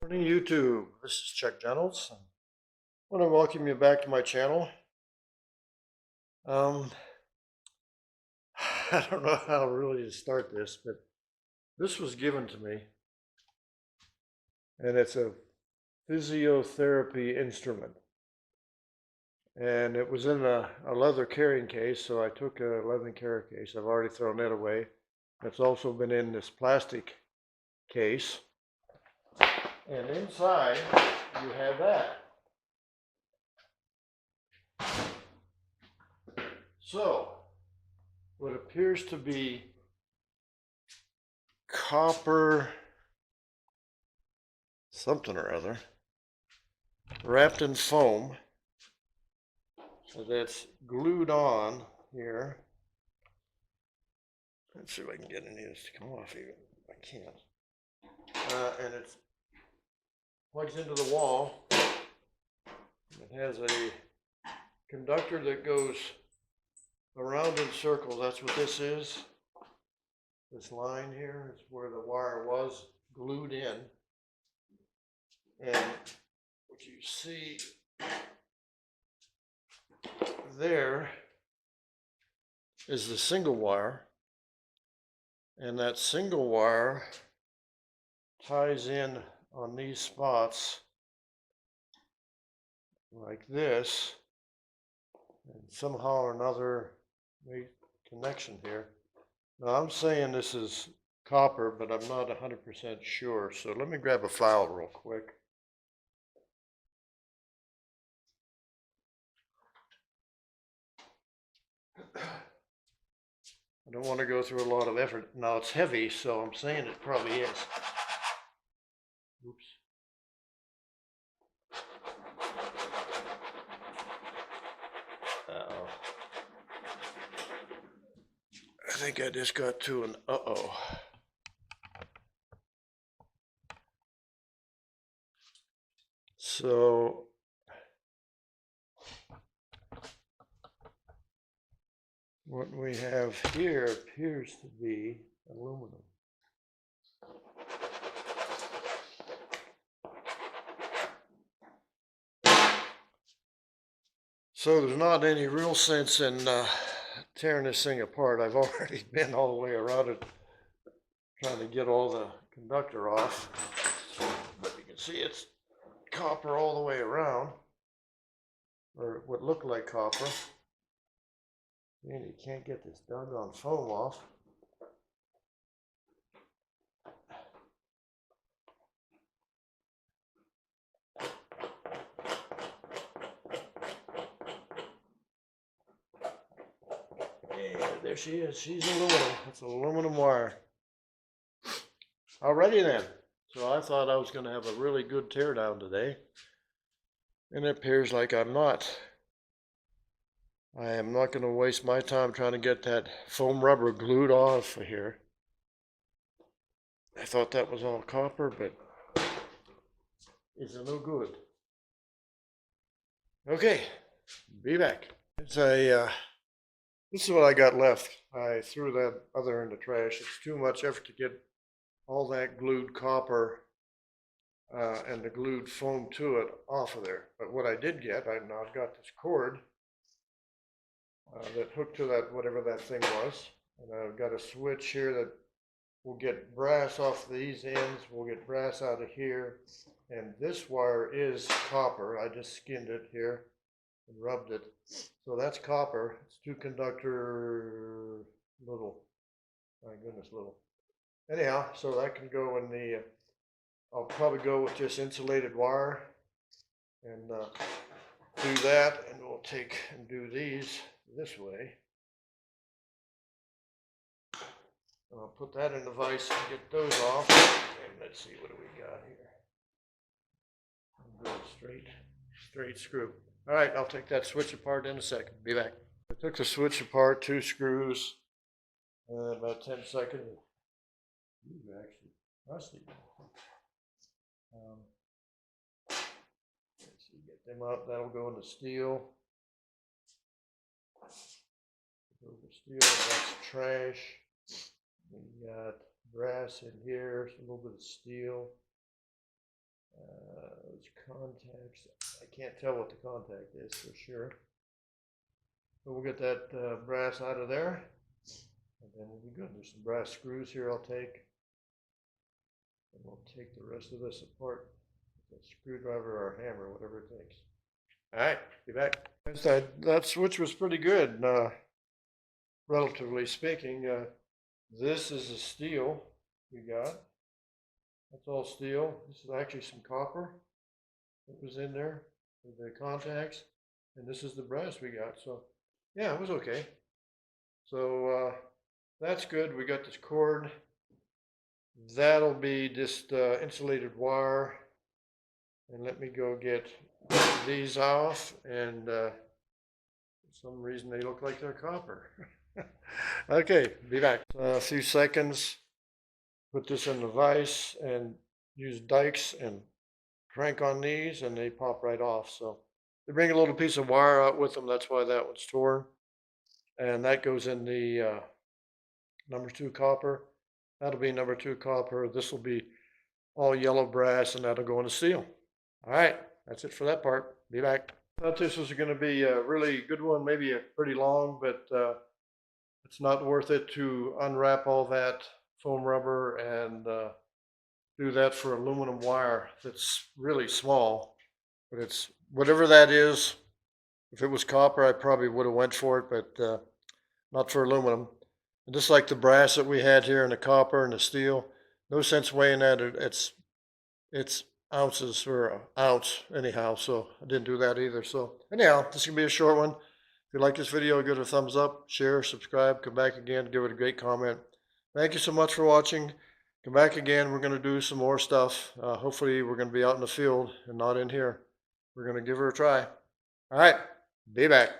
Morning YouTube, this is Chuck Reynolds. I want to welcome you back to my channel. Um, I don't know how really to start this, but this was given to me, and it's a physiotherapy instrument. And it was in a leather carrying case, so I took a leather carrying case. I've already thrown it away. It's also been in this plastic case. And inside, you have that. So, what appears to be copper something or other wrapped in foam, so that's glued on here. Let's see if I can get any of this to come off even. I can't. And it plugs into the wall. It has a conductor that goes around in circles. That's what this is. This line here is where the wire was glued in. And what you see there is the single wire. And that single wire ties in on these spots like this, and somehow or another make connection here. Now I'm saying this is copper, but I'm not 100% sure. So let me grab a file real quick. I don't want to go through a lot of effort. Now it's heavy, so I'm saying it probably is. Oops. Uh-oh. I think I just got to an uh-oh. So what we have here appears to be aluminum. So there's not any real sense in tearing this thing apart. I've already been all the way around it trying to get all the conductor off. But you can see it's copper all the way around, or what looked like copper. And you can't get this doggone foam off. Yeah, there she is. She's aluminum. That's aluminum wire. Alrighty then. So I thought I was going to have a really good teardown today, and it appears like I'm not. I am not going to waste my time trying to get that foam rubber glued off of here. I thought that was all copper, but it's no good. Okay, be back. This is what I got left. I threw that other in the trash. It's too much effort to get all that glued copper and the glued foam to it off of there. But what I did get, I've got this cord that hooked to that, whatever that thing was. And I've got a switch here that will get brass off these ends. We'll get brass out of here. And this wire is copper. I just skinned it here and rubbed it. So that's copper. It's two conductor little, my goodness, little. Anyhow, so that can go in the, I'll probably go with just insulated wire and do that, and we'll take and do these this way. And I'll put that in the vise and get those off. And let's see, what do we got here? Good, straight screw. All right, I'll take that switch apart in a second. Be back. I took the switch apart, 2 screws, about 10 seconds. These are actually rusty. Let's see, get them out. That'll go in the steel. Go to steel. That's trash. We got brass in here, a little bit of steel. those contacts, I can't tell what the contact is for sure. But we'll get that brass out of there, and then we'll be good. There's some brass screws here I'll take, and we'll take the rest of this apart with a screwdriver or a hammer, whatever it takes. All right, be back. That switch was pretty good, relatively speaking. This is a steel we got. That's all steel. This is actually some copper that was in there with the contacts, and this is the brass we got. So yeah, it was okay. So that's good. We got this cord. That'll be just insulated wire. And let me go get these off, and for some reason they look like they're copper. Okay, be back. A few seconds. Put this in the vise and use dikes and crank on these, and they pop right off. So they bring a little piece of wire out with them. That's why that one's torn. And that goes in the number 2 copper. That'll be number 2 copper. This will be all yellow brass, and that'll go in the steel. All right, that's it for that part. Be back. I thought this was going to be a really good one, maybe a pretty long, but it's not worth it to unwrap all that foam rubber and do that for aluminum wire that's really small. But it's whatever that is. If it was copper, I probably would have went for it, but not for aluminum. And just like the brass that we had here and the copper and the steel, no sense weighing that. It's ounces or an ounce anyhow, so I didn't do that either. So anyhow, this is gonna be a short one. If you like this video, give it a thumbs up, share, subscribe, come back again, give it a great comment. Thank you so much for watching. Come back again. We're going to do some more stuff. Hopefully we're going to be out in the field and not in here. We're going to give her a try. All right, be back.